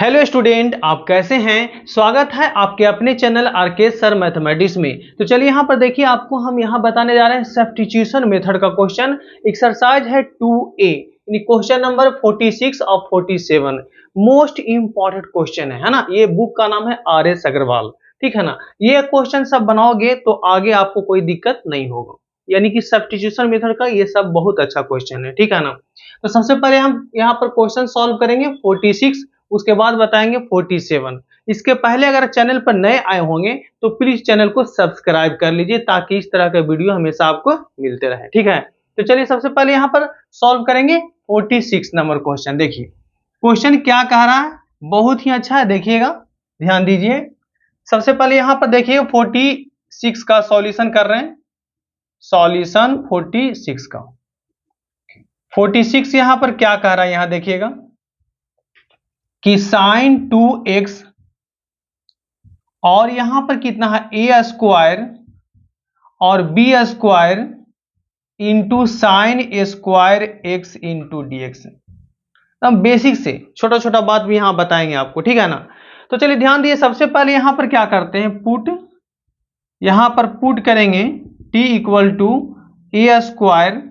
Hello student, आप कैसे हैं। स्वागत है आपके अपने चैनल आरके सर मैथमेटिक्स में। तो चलिए यहाँ पर देखिए, आपको हम यहाँ बताने जा रहे हैं सब्स्टिट्यूशन मेथड का क्वेश्चन। एक्सरसाइज है 2A, क्वेश्चन नंबर 46 और 47। मोस्ट इंपॉर्टेंट क्वेश्चन है ना। ये बुक का नाम है RS अग्रवाल, ठीक है ना। ये क्वेश्चन सब बनाओगे तो आगे आपको कोई दिक्कत नहीं होगा, यानी कि सब्स्टिट्यूशन मेथड का ये सब बहुत अच्छा क्वेश्चन है, ठीक है ना। तो सबसे पहले हम यहाँ पर क्वेश्चन सॉल्व करेंगे 46, उसके बाद बताएंगे 47। इसके पहले अगर चैनल पर नए आए होंगे तो प्लीज चैनल को सब्सक्राइब कर लीजिए, ताकि इस तरह का वीडियो हमेशा आपको मिलते रहे, ठीक है। तो चलिए सबसे पहले यहाँ पर सॉल्व करेंगे 46 नंबर क्वेश्चन। देखिए क्वेश्चन क्या कह रहा है, बहुत ही अच्छा है, देखिएगा, ध्यान दीजिए। सबसे पहले यहाँ पर देखिए 46 का सॉल्यूशन कर रहे हैं। सॉल्यूशन 46 का 46 यहाँ पर क्या कह रहा है, यहाँ देखिएगा कि साइन 2x और यहां पर कितना है a स्क्वायर और b square into sine square x into D x. हम बेसिक से छोटा छोटा बात भी यहां बताएंगे आपको, ठीक है ना। तो चलिए ध्यान दिए, सबसे पहले यहां पर क्या करते हैं, पुट, यहां पर पुट करेंगे t equal to a square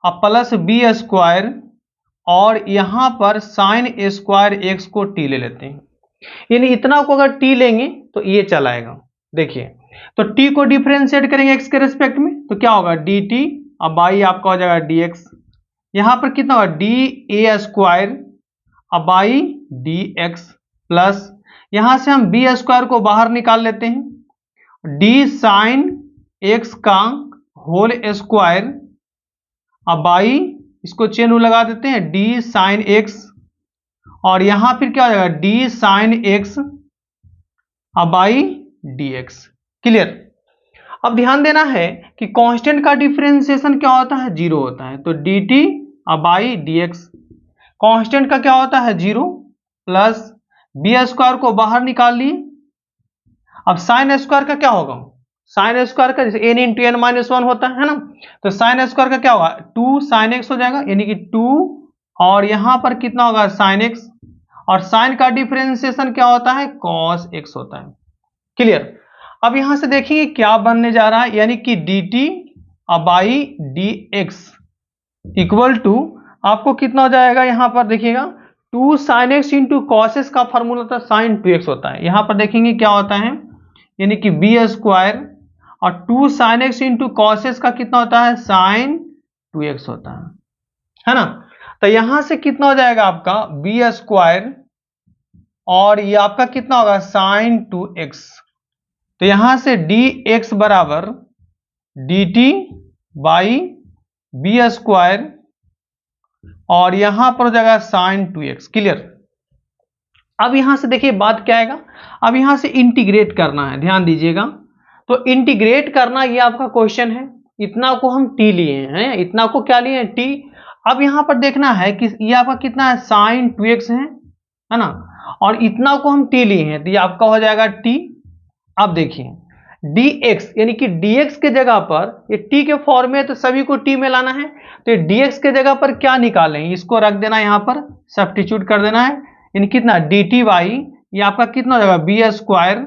और प्लस b स्क्वायर और यहां पर साइन स्क्वायर x को t ले लेते हैं। यानी इतना को अगर t लेंगे तो ये चलाएगा। देखिए तो t को डिफरेंशिएट करेंगे x के रेस्पेक्ट में तो क्या होगा dt, अब बाई आपका हो जाएगा dx। यहां पर कितना होगा da स्क्वायर अब बाई dx प्लस यहां से हम b स्क्वायर को बाहर निकाल लेते हैं, d साइन x का होल स्क्वायर अब बाई, इसको चेन रूल लगा देते हैं, d साइन x और यहां फिर क्या हो जाएगा d साइन x अब बाई dx। क्लियर। अब ध्यान देना है कि कांस्टेंट का डिफरेंशिएशन क्या होता है, जीरो होता है। तो dt अब बाई dx, कांस्टेंट का क्या होता है जीरो, प्लस b स्क्वायर को बाहर निकाल लिए। अब साइन स्क्वायर का क्या होगा, साइन स्क्वायर का जैसे n into n minus one होता है ना, तो साइन स्क्वायर का क्या होगा 2 साइन x हो जाएगा, यानी कि 2 और यहां पर कितना होगा साइन x और साइन का डिफरेंशिएशन क्या होता है cos x होता है। क्लियर। अब यहां से देखिए क्या बनने जा रहा है, यानी कि dt अब बाई dx इक्वल टू आपको कितना हो जाएगा, यहां पर देखिएगा 2 sine x into cos x का फॉर्मूला था साइन 2x होता है। यहां पर देखेंगे क्या होता है, यानी कि b स्क्वायर और 2 sine x into cos x का कितना होता है साइन 2x होता है ना। तो यहां से कितना हो जाएगा आपका b स्क्वायर और ये आपका कितना होगा साइन 2x। तो यहां से dx बराबर dt बाई बी स्क्वायर और यहां पर हो जाएगा साइन 2x। क्लियर। अब यहां से देखिए बात क्या आएगा, अब यहां से इंटीग्रेट करना है, ध्यान दीजिएगा। तो इंटीग्रेट करना ये आपका क्वेश्चन है, इतना को हम t लिए हैं, इतना को क्या लिए हैं t। अब यहां पर देखना है कि ये आपका कितना है साइन 2x है ना, और इतना को हम t लिए हैं तो ये आपका हो जाएगा t। अब देखिए dx यानी कि dx के जगह पर, ये t के फॉर्म में तो सभी को t में लाना है, तो ये dx के जगह पर क्या निकालें, इसको रख देना, यहां पर सब्स्टिट्यूट कर देना है, यानी कितना dt बाई ये आपका कितना हो जाएगा बी स्क्वायर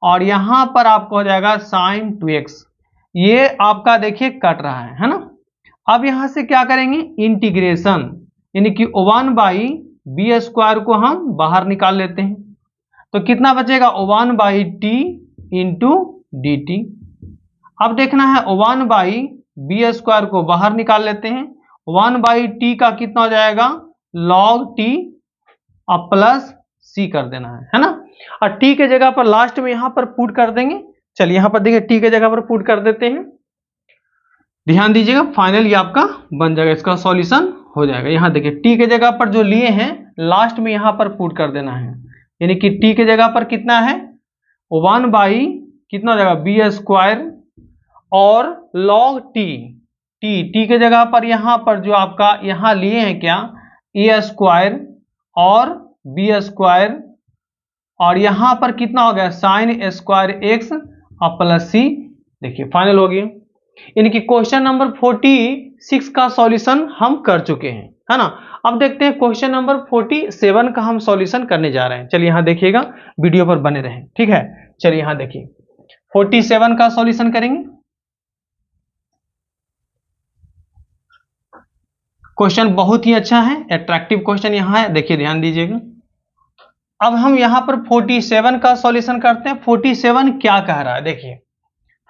और यहां पर आपको हो जाएगा साइन 2x। ये आपका देखिए कट रहा है ना। अब यहां से क्या करेंगे इंटीग्रेशन, यानी कि 1 बाई बी स्क्वायर को हम बाहर निकाल लेते हैं, तो कितना बचेगा 1 by T into D T. अब देखना है 1 बाई बी स्क्वायर को बाहर निकाल लेते हैं, 1 बाई टी का कितना हो जाएगा लॉग टी और प्लस सी कर देना है ना। और टी के जगह पर लास्ट में यहां पर पुट कर देंगे। चलिए यहां पर देखिए टी के जगह पर पुट कर देते हैं, ध्यान दीजिएगा, फाइनल ये आपका बन जाएगा, इसका सॉल्यूशन हो जाएगा। यहां देखिए टी के जगह पर जो लिए हैं लास्ट में यहां पर पुट कर देना है, यानी कि टी के जगह पर कितना है 1 बाई कितना हो जाएगा बी स्क्वायर और लॉग टी, टी के जगह पर यहां पर जो आपका यहां लिए हैं क्या ए स्क्वायर और बी स्क्वायर और यहां पर कितना हो गया साइन स्क्वायर एक्स और प्लस सी। देखिए फाइनल हो गया, यानी कि क्वेश्चन नंबर 46 का सॉल्यूशन हम कर चुके हैं। है ना। अब देखते हैं क्वेश्चन नंबर 47 का हम सॉल्यूशन करने जा रहे हैं। चलिए यहाँ देखिएगा, वीडियो पर बने रहें, ठीक है। चलिए यहाँ देखिए 47 का सॉल्यूशन करेंगे। क्वेश्चन बहुत ही अच्छा है, अट्रैक्टिव क्वेश्चन यहाँ है, देखिए ध्यान दीजिएगा। अब हम यहाँ पर 47 का सॉल्यूशन करते हैं। 47 क्या कह रहा है, देखिए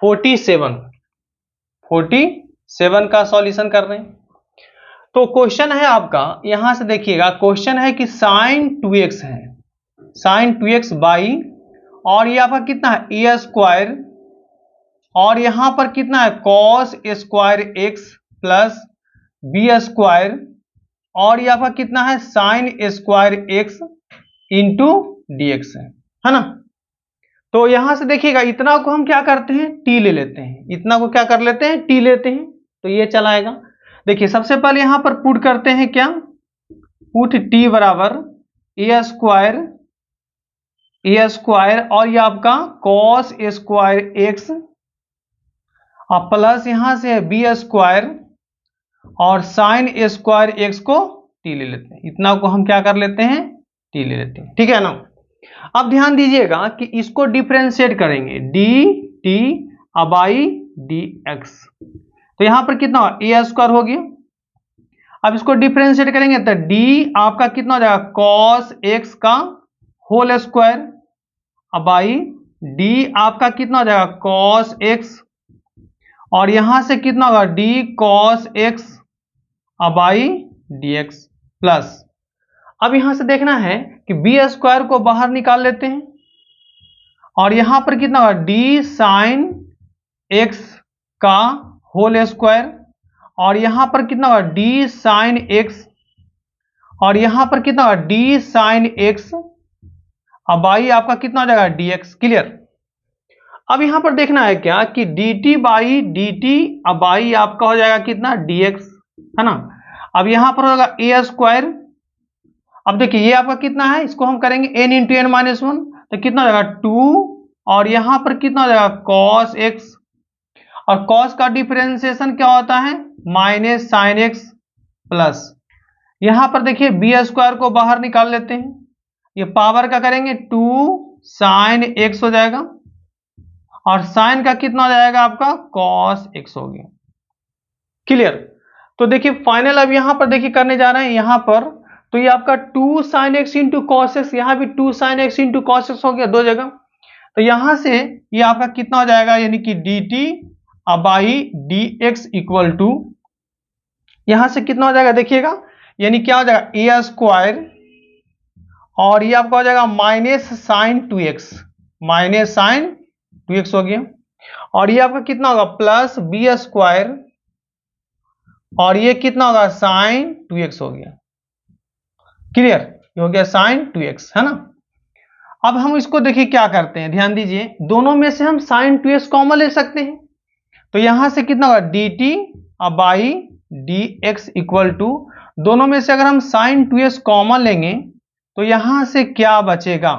47 का सॉल्यूशन कर रहे हैं। तो क्वेश्चन है आपका, यहां से देखिएगा, क्वेश्चन है कि sin 2x है, sin 2x बाई, और ये आपका कितना है ए स्क्वायर, और यहां पर कितना है cos square x plus b square, और ये आपका कितना है sin square x into dx है ना। तो यहां से देखिएगा, इतना को हम क्या करते हैं t ले लेते हैं, इतना को क्या कर लेते हैं t लेते हैं, तो ये चलाएगा। देखिए सबसे पहले यहां पर पुट करते हैं, क्या पुट t बराबर ए स्क्वायर और ये आपका cos स्क्वायर x और प्लस यहां से है बी स्क्वायर और साइन स्क्वायर x को t ले लेते हैं, इतना को हम क्या कर लेते हैं t ले लेते हैं, ठीक है ना। अब ध्यान दीजिएगा कि इसको डिफरेंशिएट करेंगे, dt बाई dx, तो यहां पर कितना ए स्क्वायर हो गया। अब इसको डिफरेंशिएट करेंगे तो d आपका कितना हो जाएगा cos x का होल स्क्वायर बाई d आपका कितना हो जाएगा cos x, और यहां से कितना होगा d cos x by dx plus, अब यहां से देखना है कि बी स्क्वायर को बाहर निकाल लेते हैं, और यहां पर कितना होगा d साइन x का होल स्क्वायर, और यहां पर कितना होगा d साइन x, और यहां पर कितना होगा d साइन x बाई आपका कितना हो जाएगा dx, क्लियर। अब यहां पर देखना है क्या कि dt बाई dt बाई आपका हो जाएगा कितना dx, है ना। अब यहां पर होगा ए स्क्वायर, अब देखिए ये आपका कितना है, इसको हम करेंगे n इंटू एन माइनस 1, तो कितना हो जाएगा 2, और यहां पर कितना हो जाएगा cos x, और cos का डिफरेंशिएशन क्या होता है माइनस साइन x प्लस, यहां पर देखिए बी स्क्वायर को बाहर निकाल लेते हैं, ये पावर का करेंगे 2 साइन x हो जाएगा, और साइन का कितना हो जाएगा आपका cos x हो गया, क्लियर। तो देखिए फाइनल अब यहां पर देखिए करने जा रहे हैं यहां पर, तो ये आपका 2 sine x into cos x, यहां भी 2 sine x into cos x हो गया दो जगह, तो यहां से ये आपका कितना हो जाएगा यानी कि dt by dx equal to, यहां से कितना हो जाएगा देखिएगा, यानी क्या हो जाएगा ए स्क्वायर, और ये आपका हो जाएगा minus sign 2x, minus sign 2x हो गया, और ये आपका कितना होगा प्लस बी स्क्वायर, और ये कितना होगा साइन 2x हो गया, क्लियर, ये हो गया साइन 2x, है ना। अब हम इसको देखिए क्या करते हैं, ध्यान दीजिए, दोनों में से हम साइन 2x कॉमन ले सकते हैं, तो यहां से कितना होगा dt by dx equal to, दोनों में से अगर हम साइन 2x कॉमन लेंगे तो यहां से क्या बचेगा,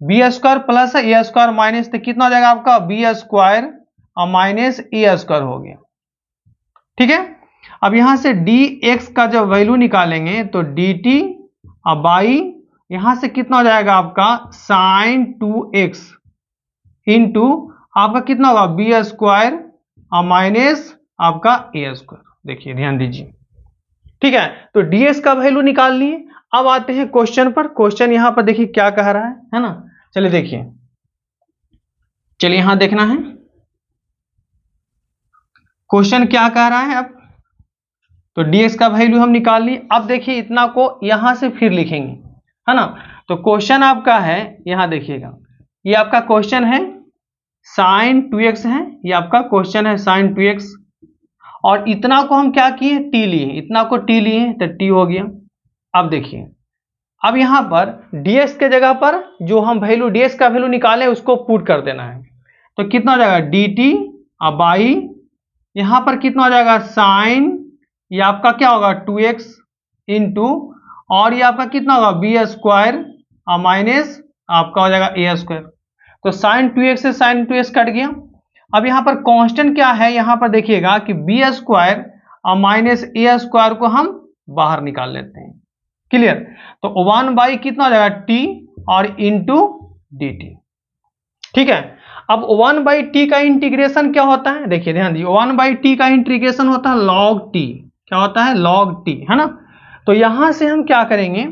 बी स्क्वायर प्लस ए स्क्वायर माइनस, तो कितना हो जाएगा आपका बी स्क्वायर और माइनस ए स्क्वायर हो गया, ठीक है। अब यहां से dx का जब वैल्यू निकालेंगे तो dt बाई यहां से कितना हो जाएगा आपका साइन 2x इंटू आपका कितना होगा बी स्क्वायर और माइनस आपका ए स्क्वायर, देखिए ध्यान दीजिए, ठीक है। तो ds का वैल्यू निकाल लिए। अब आते हैं क्वेश्चन पर, क्वेश्चन यहां पर देखिए क्या कह रहा है ना। चलिए देखिए, चलिए यहां देखना है क्वेश्चन क्या कह रहा है। अब तो dx का वैल्यू हम निकाल लिए। अब देखिए इतना को यहां से फिर लिखेंगे, है ना। तो क्वेश्चन आपका है, यहां देखिएगा, ये आपका क्वेश्चन है साइन 2x है, ये आपका क्वेश्चन है साइन 2x, और इतना को हम क्या किए t लिए, इतना को t लिए तो t हो गया। अब देखिए, अब यहां पर dx के जगह पर जो हम वैल्यू dx का वैल्यू निकाले उसको पुट कर देना है, तो कितना हो जाएगा dt बाई यहां पर कितना हो जाएगा साइन, ये आपका क्या होगा 2x इंटू, और ये आपका कितना होगा बी स्क्वायर और माइनस आपका हो जाएगा ए स्क्वायर, तो साइन 2x से साइन 2x कट गया। अब यहां पर कांस्टेंट क्या है, यहां पर देखिएगा कि बी स्क्वायर और माइनस ए स्क्वायर को हम बाहर निकाल लेते हैं। क्लियर? तो 1 कितना हो जाएगा टी और इंटू डी टी। ठीक है, अब 1/t का इंटीग्रेशन क्या होता है, देखिए ध्यान दीजिए, 1/t का इंटीग्रेशन होता है log t। क्या होता है? log t, है ना। तो यहां से हम क्या करेंगे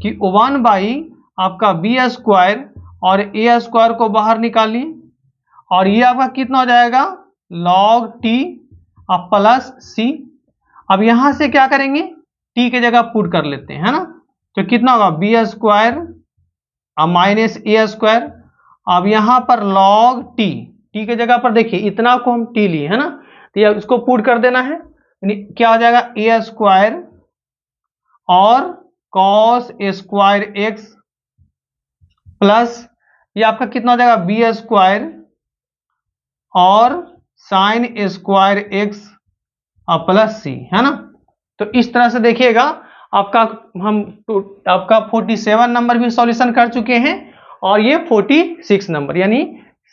कि 1 आपका बी स्क्वायर और ए स्क्वायर को बाहर निकालिए, और ये आपका कितना हो जाएगा log t प्लस c। अब यहां से क्या करेंगे, t के जगह पुट कर लेते हैं, है ना। तो कितना होगा बी स्क्वायर माइनस ए स्क्वायर। अब यहां पर log t के जगह पर देखिए इतना को हम t लिए, है ना, तो ये इसको पुट कर देना है, क्या हो जाएगा ए स्क्वायर और cos स्क्वायर एक्स प्लस ये आपका कितना हो जाएगा बी स्क्वायर और साइन स्क्वायर एक्स प्लस सी, है ना। तो इस तरह से देखिएगा आपका आपका 47 नंबर भी सॉल्यूशन कर चुके हैं, और ये 46 नंबर, यानी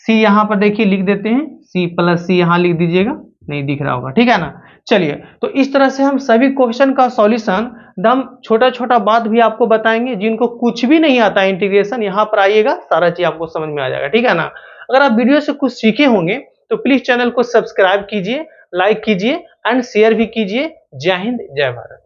सी यहां पर देखिए लिख देते हैं, सी प्लस सी यहां लिख दीजिएगा, नहीं दिख रहा होगा, ठीक है ना। चलिए, तो इस तरह से हम सभी क्वेश्चन का सॉल्यूशन हम छोटा छोटा बात भी आपको बताएंगे, जिनको कुछ भी नहीं आता है इंटीग्रेशन, यहाँ पर आइएगा सारा चीज आपको समझ में आ जाएगा, ठीक है ना। अगर आप वीडियो से कुछ सीखे होंगे तो प्लीज चैनल को सब्सक्राइब कीजिए, लाइक कीजिए एंड शेयर भी कीजिए। जय हिंद, जय भारत।